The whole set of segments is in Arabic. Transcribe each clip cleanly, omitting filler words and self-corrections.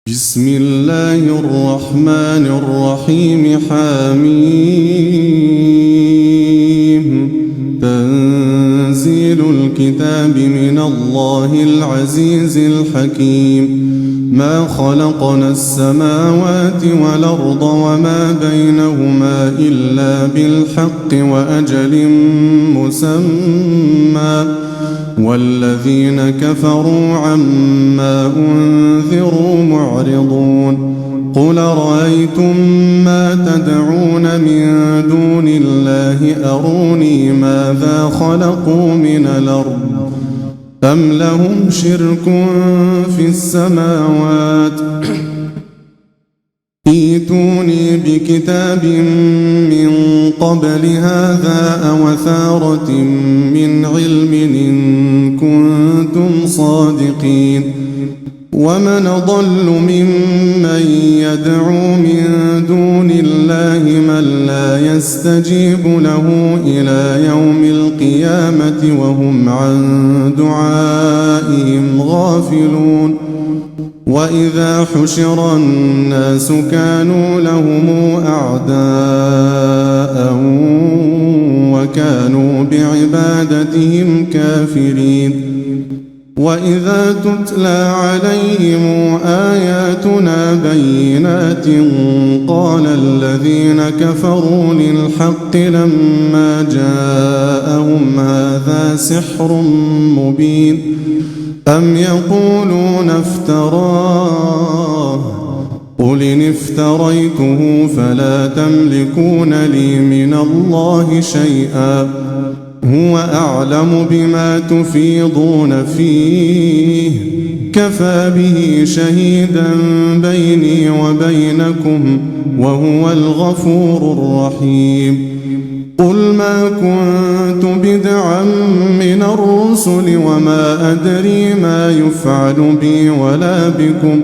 بسم الله الرحمن الرحيم. حميم. تنزيل الكتاب من الله العزيز الحكيم. ما خلقنا السماوات والأرض وما بينهما إلا بالحق وأجل مسمى، والذين كفروا عما أنذروا معرضون. قل رأيتم ما تدعون من دون الله أروني ماذا خلقوا من الأرض أم لهم شرك في السماوات ائتوني بكتاب من قبل هذا أو أثارة من علم إن كنتم صادقين. ومن أضل ممن يدعو من دون الله من لا يستجيب له إلى يوم القيامة وهم عن دعائهم غافلون. وإذا حشر الناس كانوا لهم أعداء وكانوا بعبادتهم كافرين. وإذا تتلى عليهم آياتنا بينات قال الذين كفروا للحق لما جاءهم هذا سحر مبين. أم يقولون افتراه قل إن افتريته فلا تملكون لي من الله شيئا هو أعلم بما تفيضون فيه كفى به شهيدا بيني وبينكم وهو الغفور الرحيم. قل ما كنت بدعا من الرسل وما أدري ما يفعل بي ولا بكم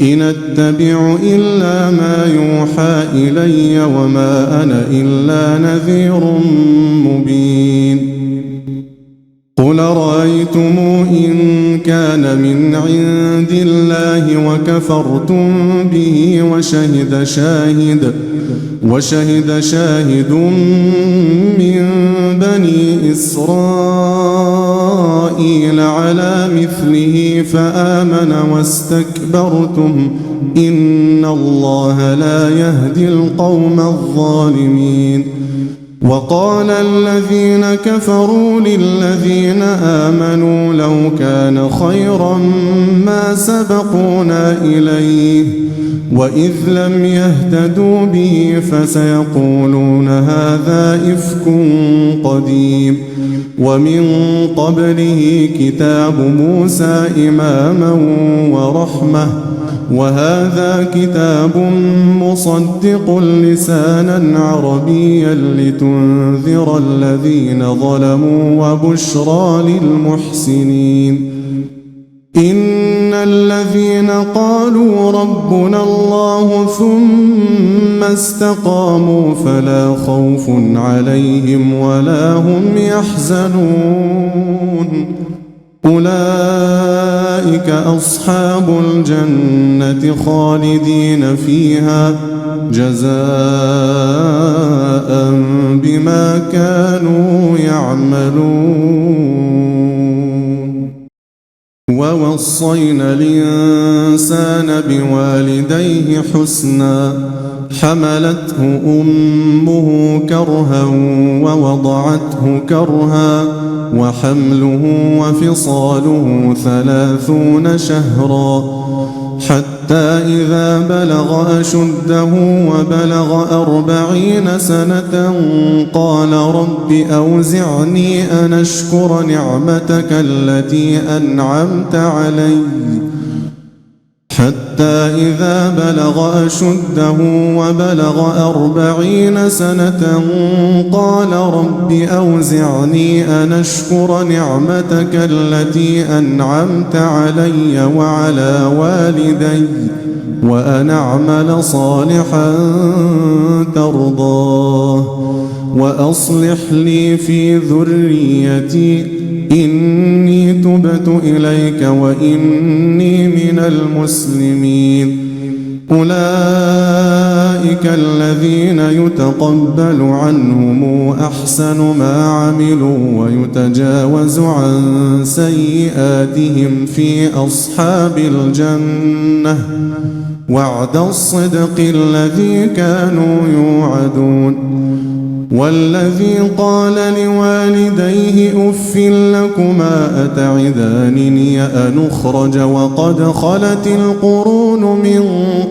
إن أتبع إلا ما يوحى إلي وما أنا إلا نذير مبين. قل رأيتم إن كان من عند الله وكفرتم به وشهد شاهد من بني إسرائيل على مثله فآمن واستكبرتم إن الله لا يهدي القوم الظالمين. وقال الذين كفروا للذين آمنوا لو كان خيرا ما سبقونا إليه وإذ لم يهتدوا به فسيقولون هذا إفك قديم. ومن قبله كتاب موسى إماما ورحمة وهذا كتاب مصدق لسانا عربيا لتنذر الذين ظلموا وبشرى للمحسنين. إن الذين قالوا ربنا الله ثم استقاموا فلا خوف عليهم ولا هم يحزنون أولئك أصحاب الجنة خالدين فيها جزاء بما كانوا يعملون. ووصينا الإنسان بوالديه حسنا حملته أمه كرها ووضعته كرها وحمله وفصاله 30 شهرا حتى إذا بلغ أشده وبلغ 40 سنة قال رب أوزعني أن أشكر نعمتك التي أنعمت علي حتى إذا بلغ أشده وبلغ 40 سنة قال رب أوزعني أن أشكر نعمتك التي أنعمت علي وعلى والدي وأن أعمل صالحا ترضاه وأصلح لي في ذريتي إني تبت إليك وإني من المسلمين أولئك الذين يتقبل عنهم أحسن ما عملوا ويتجاوز عن سيئاتهم في أصحاب الجنة وعد الصدق الذي كانوا يوعدون. والذي قال لوالديه أف لكما أتعدانني أن أخرج وقد خلت القرون من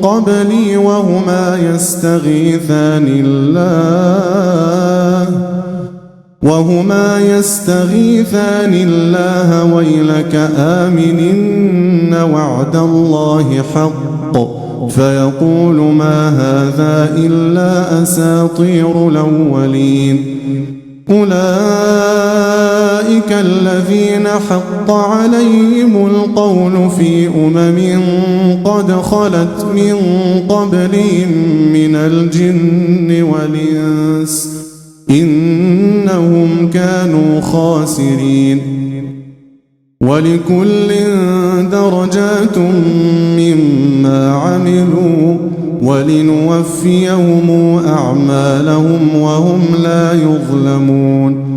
قبلي وهما يستغيثان الله ويلك آمن إن وعد الله حق فيقول ما هذا إلا أساطير الأولين. أولئك الذين حق عليهم القول في قد خلت من قبلهم من الجن والإنس إنهم كانوا خاسرين. ولكل درجات مما عملوا ولنوفيهم أعمالهم وهم لا يظلمون.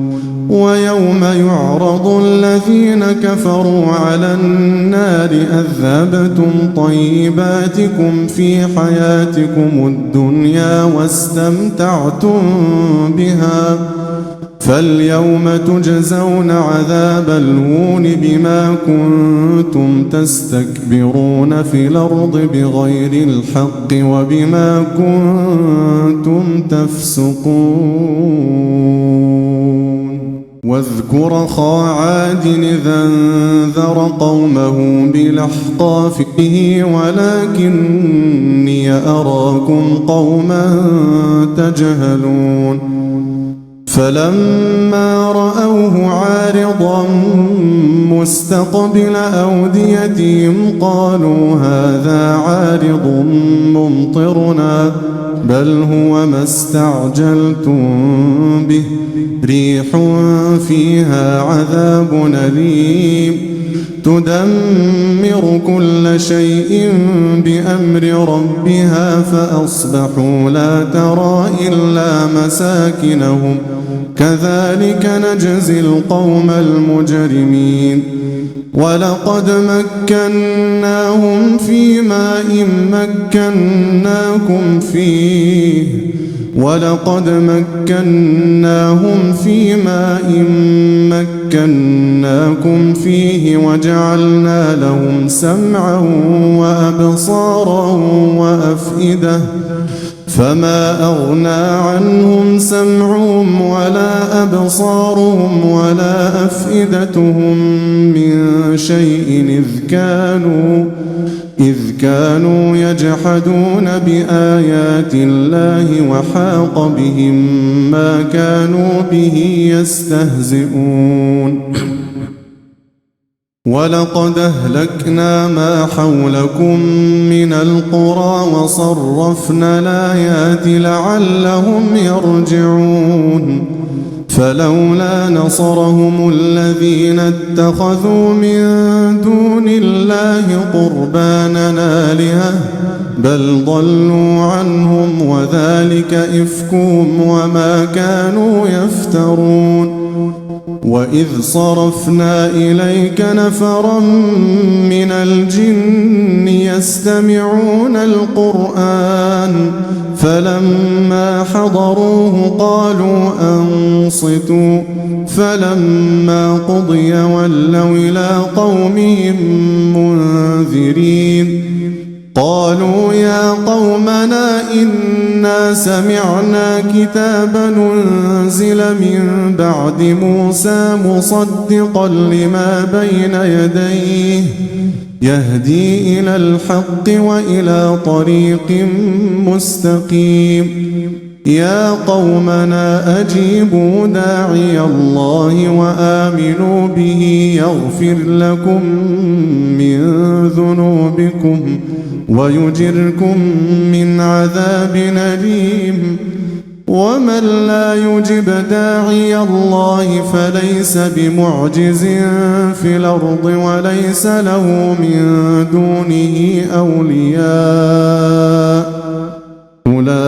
ويوم يعرض الذين كفروا على النار أذهبتم طيباتكم في حياتكم الدنيا واستمتعتم بها فاليوم تجزون عذاب الهون بما كنتم تستكبرون في الأرض بغير الحق وبما كنتم تفسقون. واذكر أخا عاد إذا أنذر قومه بالأحقاف به ولكني أراكم قوما تجهلون. فلما رأوه عارضا مستقبل أوديتهم قالوا هذا عارض ممطرنا بل هو ما استعجلتم به ريح فيها عذاب أليم تدمر كل شيء بأمر ربها فأصبحوا لا ترى إلا مساكنهم كذلك نجزي القوم المجرمين. ولقد مكناهم في ماء مكناكم فيه وجعلنا لهم سمعا وأبصارا وأفئدة فما أغنى عنهم سمعهم ولا أبصارهم ولا أفئدتهم من شيء إذ كانوا يجحدون بآيات الله وحاق بهم ما كانوا به يستهزئون. ولقد أهلكنا ما حولكم من القرى وصرفنا الآيات لعلهم يرجعون. فلولا نصرهم الذين اتخذوا من دون الله قربانا آلهة بل ضلوا عنهم وذلك إفكهم وما كانوا يفترون. وإذ صرفنا إليك نفرا من الجن يستمعون القرآن فلما حضروه قالوا أنصتوا فلما قضي ولوا إلى قومهم منذرين. قالوا يا قومنا إنا سمعنا كتابا أنزل من بعد موسى مصدقا لما بين يديه يهدي إلى الحق وإلى طريق مستقيم. يا قومنا أجيبوا داعي الله وآمنوا به يغفر لكم من ذنوبكم ويجركم من عذاب أليم. ومن لا يجب داعي الله فليس بمعجز في الأرض وليس له من دونه أولياء أولئك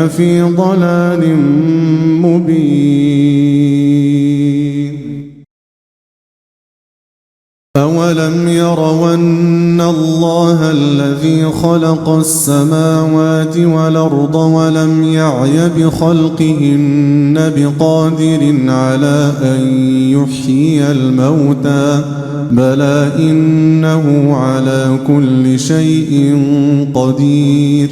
في ضلال مبين. أولم يروا أن الله الذي خلق السماوات والأرض ولم يعي بخلقهن بقادر على أن يحيي الموتى بلى إنه على كل شيء قدير.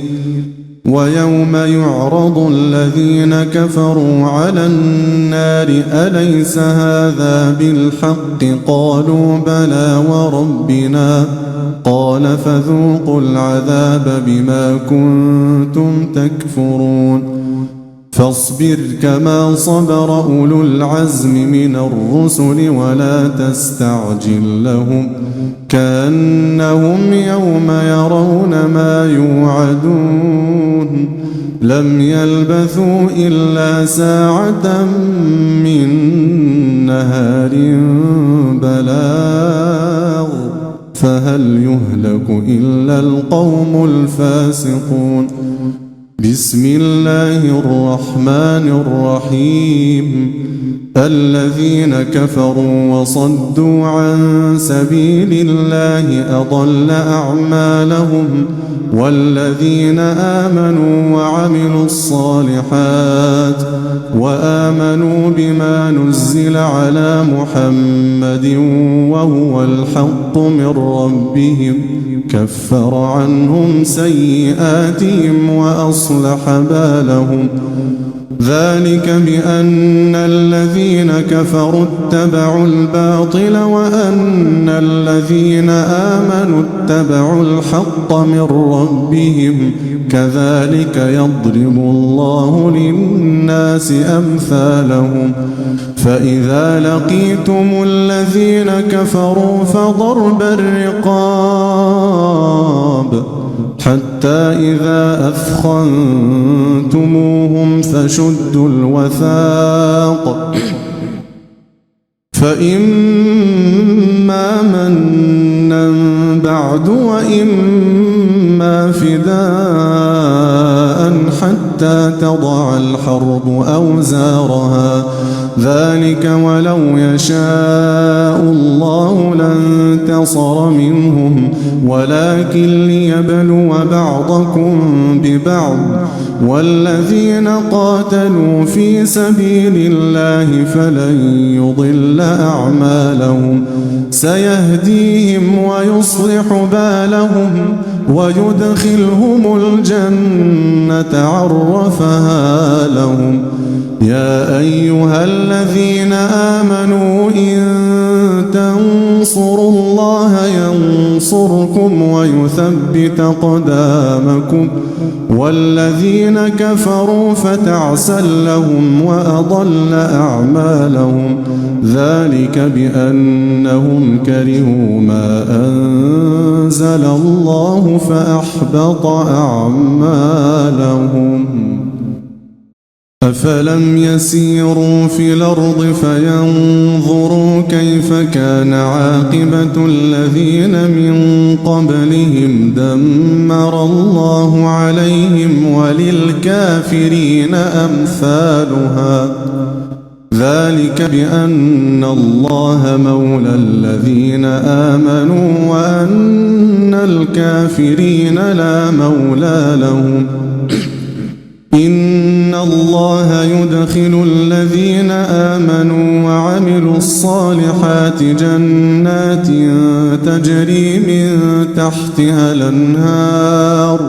ويوم يعرض الذين كفروا على النار أليس هذا بالحق قالوا بلى وربنا قال فذوقوا العذاب بما كنتم تكفرون. فاصبر كما صبر أولو العزم من الرسل ولا تستعجل لهم كأنهم يوم يرون ما يوعدون لم يلبثوا إلا ساعة من نهار بلاغ فهل يهلك إلا القوم الفاسقون. بسم الله الرحمن الرحيم. الذين كفروا وصدوا عن سبيل الله أضل أعمالهم والذين آمنوا وعملوا الصالحات وآمنوا بما نزل على محمد وهو الحق من ربهم كفر عنهم سيئاتهم وأصلح بالهم. ذلك بأن الذين كفروا اتبعوا الباطل وأن الذين آمنوا اتبعوا الحق من ربهم كذلك يضرب الله للناس أمثالهم. فإذا لقيتم الذين كفروا فضرب الرقاب حتى إذا أثخنتموهم فشدوا الوثاق فإما منا بعد وإما فداء حتى تضع الحرب أوزارها ذلك ولو يشاء الله لانتصر منهم ولكن ليبلو بعضكم ببعض والذين قاتلوا في سبيل الله فلن يضل أعمالهم سيهديهم ويصلح بالهم ويدخلهم الجنة عرفها لهم. يا أيها الذين آمنوا إن تنصروا الله ينصركم ويثبت أقدامكم والذين كفروا فتعسا لهم وأضل أعمالهم ذلك بأنهم كرهوا ما أنزل الله فأحبط أعمالهم. أفلم يسيروا في الأرض فينظروا كيف كان عاقبة الذين من قبلهم دمر الله عليهم وللكافرين أمثالها ذلك بأن الله مولى الذين آمنوا وأن الكافرين لا مولى لهم. إن الله يدخل الذين آمنوا وعملوا الصالحات جنات تجري من تحتها الأنهار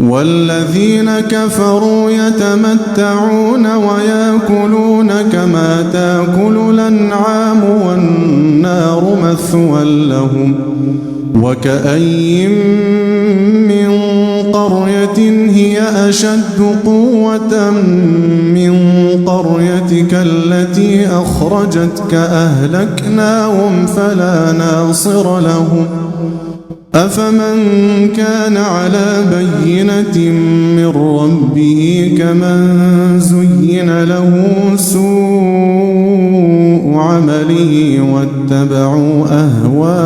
والذين كفروا يتمتعون ويأكلون كما تأكل الأنعام والنار مثوى لهم. وكأين من قرية هي أشد قوة من قريتك التي أخرجتك أهلكناهم فلا ناصر لهم. أفمن كان على بينة من ربه كمن زين له سوء عمله واتبعوا أهواءهم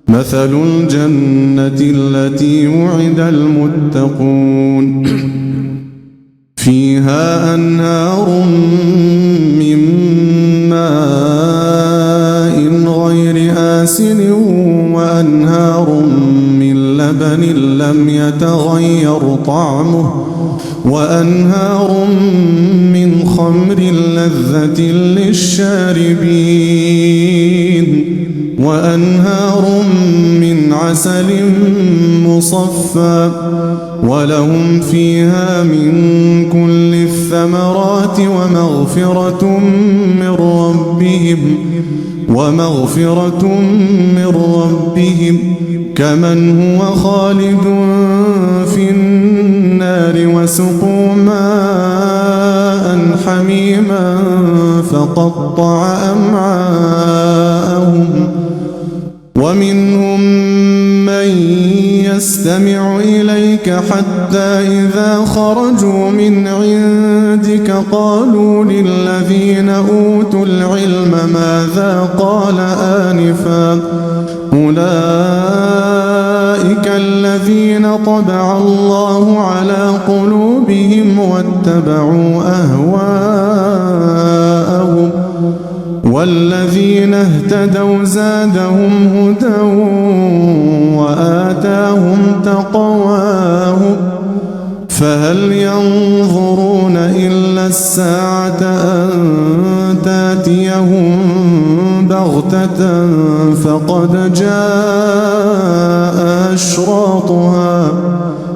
مثل الجنة التي وعد المتقون فيها أنهار من ماء غير آسن وأنهار من لبن لم يتغير طعمه وأنهار من خمر لذة للشاربين وأنهار من عسل مصفى ولهم فيها من كل الثمرات ومغفرة من ربهم كمن هو خالد في النار وسقوا ماء حميما فقطع أمعاءهم ومنهم من يستمع إليك حتى إذا خرجوا من عندك قالوا للذين أوتوا العلم ماذا قال آنفا أولئك الذين طبع الله على قلوبهم واتبعوا أهواءهم والذين اهتدوا زادهم هدى وآتاهم تقواهم فهل ينظرون إلا الساعة أن تأتيهم بغتة فقد جاء أشراطها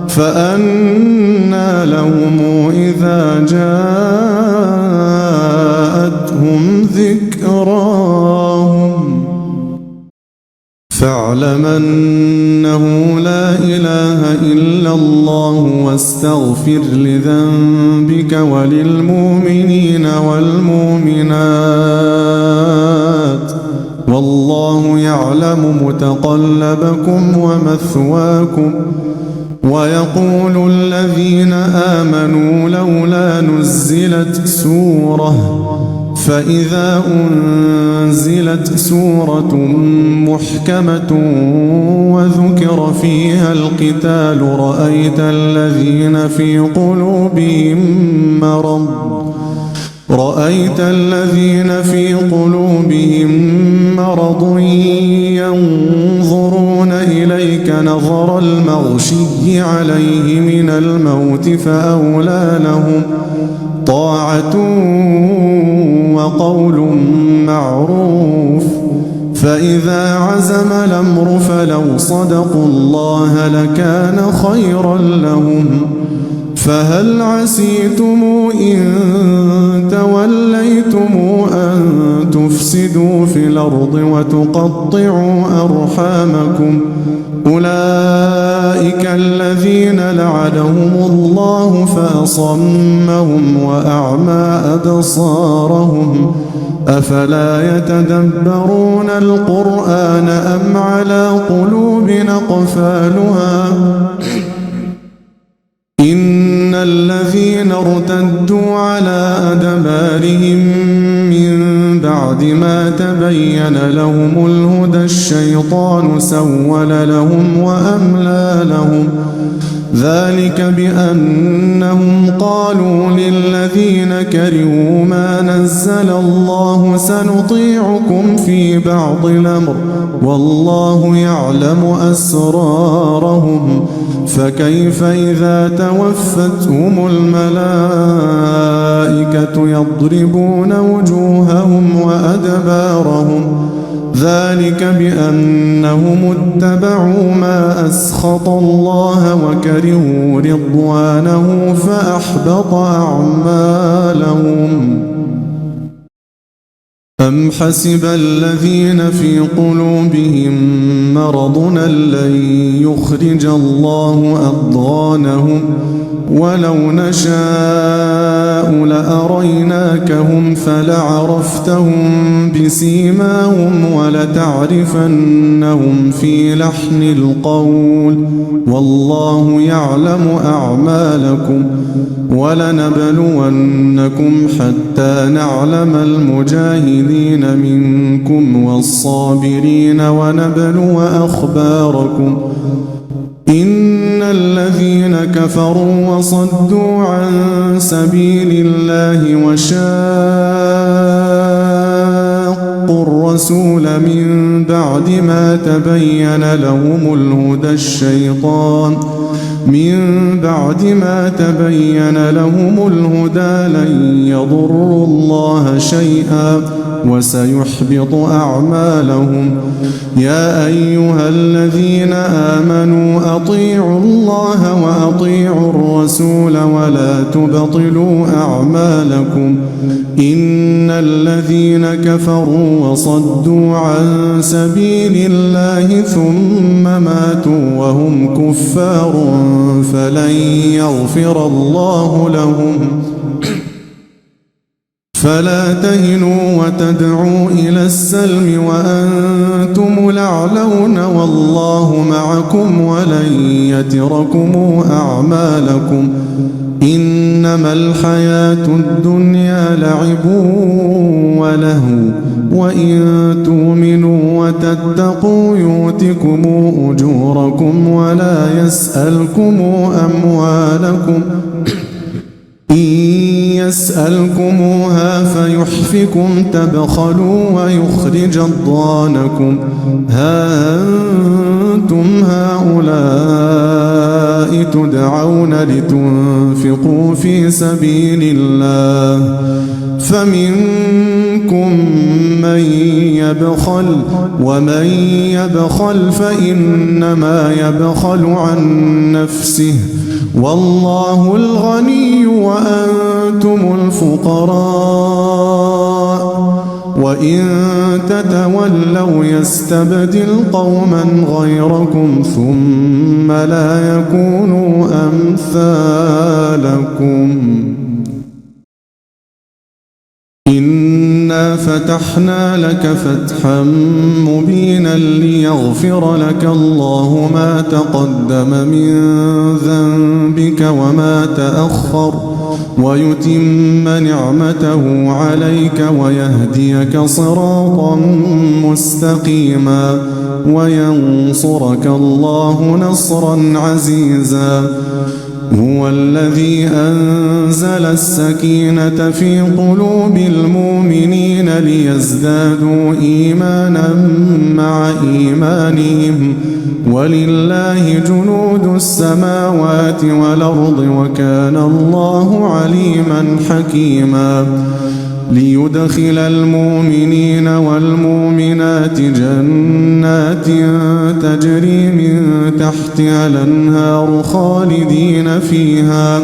فأنى لهم إذا جاءتهم ذكراهم فاعلم أنه لا إله إلا الله واستغفر لذنبك وللمؤمنين والمؤمنات والله يعلم متقلبكم ومثواكم ويقول الذين آمنوا لولا نزلت سورة فإذا أنزلت سورة محكمة وذكر فيها القتال رأيت الذين في قلوبهم مرض ينظرون إليك نظر المغشي عليه من الموت فأولى لهم طاعة وقول معروف فإذا عزم الأمر فلو صدقوا الله لكان خيرا لهم فهل عسيتم إن توليتم أن تفسدوا في الأرض وتقطعوا أرحامكم أولئك الذين لعنهم الله فأصمهم وأعمى أبصارهم أفلا يتدبرون القرآن أم على قلوب أقفالها إن الذين ارتدوا على أدبارهم من بعد ما تبين لهم الهدى الشيطان سول لهم وأملى لهم ذلك بأنهم قالوا للذين كرهوا ما نزل الله سنطيعكم في بعض الأمر والله يعلم أسرارهم فكيف إذا توفتهم الملائكة يضربون وجوههم وأدبارهم ذلك بأنهم اتبعوا ما أسخط الله وكرهوا رضوانه فأحبط أعمالهم أم حسب الذين في قلوبهم مرض لن يخرج الله أضغانهم ولو نشاء لأريناكهم فلعرفتهم بسيماهم ولتعرفنهم في لحن القول والله يعلم أعمالكم ولنبلونكم حتى نعلم المجاهدين منكم والصابرين ونبلو أخباركم إن الذين كفروا وصدوا عن سبيل الله وشاقوا الرسول من بعد ما تبين لهم الهدى لن يضروا الله شيئا وسيحبط أعمالهم يا أيها الذين آمنوا أطيعوا الله وأطيعوا الرسول ولا تبطلوا أعمالكم إن الذين كفروا وصدوا عن سبيل الله ثم ماتوا وهم كفار فلن يغفر الله لهم فلا تهنوا وتدعوا إلى السلم وأنتم الأعلون والله معكم ولن يتركم أعمالكم إنما الحياة الدنيا لعب ولهو وإن تؤمنوا وتتقوا يؤتكم أجوركم ولا يسألكم أموالكم إن يسألكموها فيحفكم تبخلوا ويخرج أضغانكم ها أنتم هؤلاء تدعون لتنفقوا في سبيل الله فمنكم من يبخل ومن يبخل فإنما يبخل عن نفسه والله الغني وأنتم الفقراء وإن تتولوا يستبدل قوما غيركم ثم لا يكونوا أمثالكم إنا فتحنا لك فتحا مبينا ليغفر لك الله ما تقدم من ذنبك وما تأخر ويتم نعمته عليك ويهديك صراطا مستقيما وينصرك الله نصرا عزيزا هو الذي أنزل السكينة في قلوب المؤمنين ليزدادوا إيمانا مع إيمانهم ولله جنود السماوات والأرض وكان الله عليما حكيما ليدخل المؤمنين والمؤمنات جنات تجري من تحتها الأنهار خالدين فيها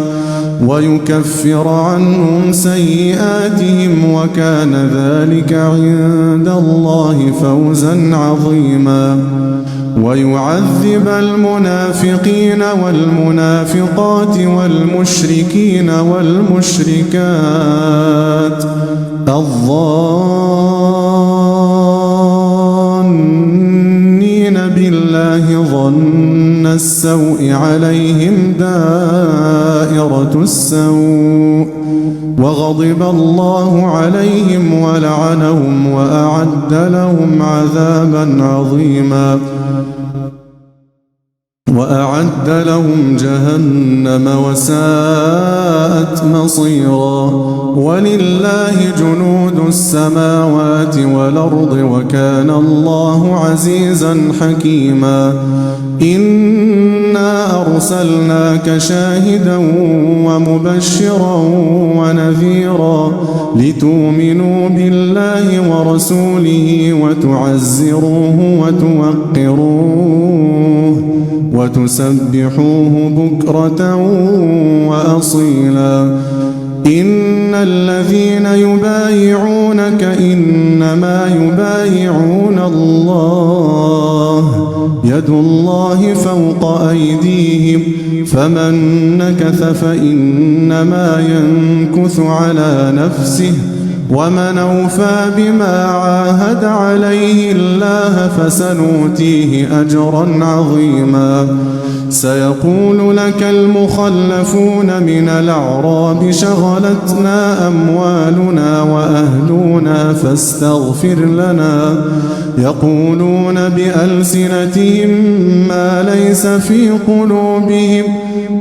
ويكفر عنهم سيئاتهم وكان ذلك عند الله فوزا عظيما ويعذب المنافقين والمنافقات والمشركين والمشركات الظانين بالله ظن السوء عليهم دائرة السوء وغضب الله عليهم ولعنهم وأعد لهم عذابا عظيما وأعد لهم جهنم وساءت مصيرا ولله جنود السماوات والأرض وكان الله عزيزا حكيما إنا أرسلناك شاهدا ومبشرا ونذيرا لتؤمنوا بالله ورسوله وتعزروه وتوقروه وتسبحوه بكرة وأصيلا إن الذين يبايعونك إنما يبايعون الله يد الله فوق أيديهم فمن نكث فإنما ينكث على نفسه ومن أوفى بما عاهد عليه الله فسنؤتيه أجرا عظيما سيقول لك المخلفون من الأعراب شغلتنا أموالنا وأهلنا فاستغفر لنا يقولون بألسنتهم ما ليس في قلوبهم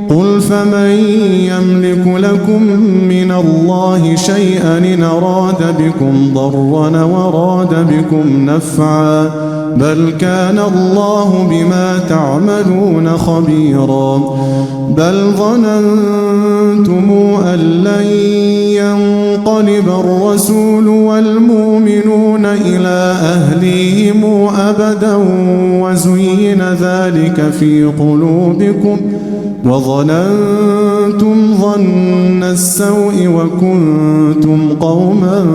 قل فمن يملك لكم من الله شيئا إن أراد بكم ضرا وراد بكم نفعا بل كان الله بما تعملون خبيرا بل ظننتم أن لن ينقلب الرسول والمؤمنون إلى أهليهم أبدا وزين ذلك في قلوبكم وظننتم ظن السوء وكنتم قوما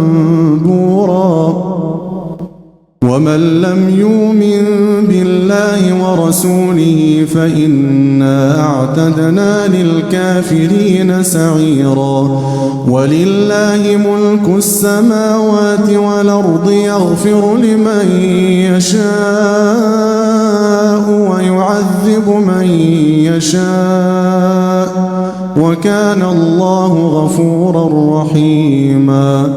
بورا ومن لم يؤمن بالله ورسوله فإنا أعتدنا للكافرين سعيرا ولله ملك السماوات والأرض يغفر لمن يشاء ويعذب من يشاء وكان الله غفورا رحيما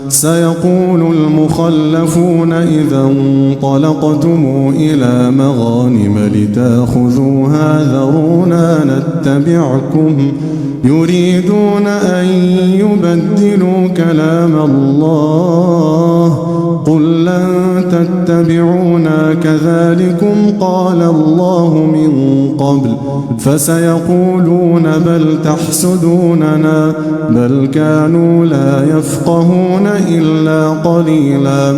سيقول المخلفون إذا انطلقتم إلى مغانم لتأخذوها ذرونا نتبعكم يريدون أن يبدلوا كلام الله قل لن تتبعونا كذلكم قال الله من قبل فسيقولون بل تحسدوننا بل كانوا لا يفقهون إلا قليلا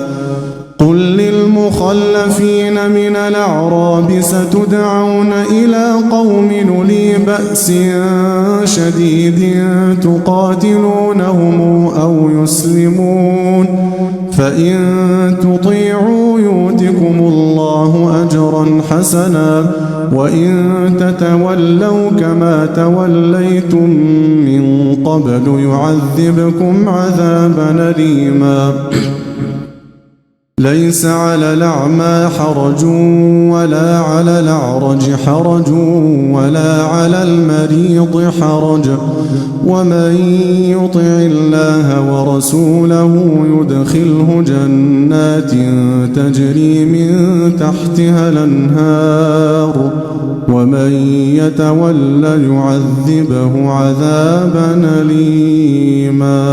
قل للمخلفين من الأعراب ستدعون إلى قوم أولي بأس شديد تقاتلونهم أو يسلمون فإن تطيعوا يؤتكم الله أجرا حسنا وإن تتولوا كما توليتم من قبل يعذبكم عذابا أليما ليس على الأعمى حرج ولا على الأعرج حرج ولا على المريض حرج ومن يطع الله ورسوله يدخله جنات تجري من تحتها الأنهار ومن يتول يعذبه عذابا أليما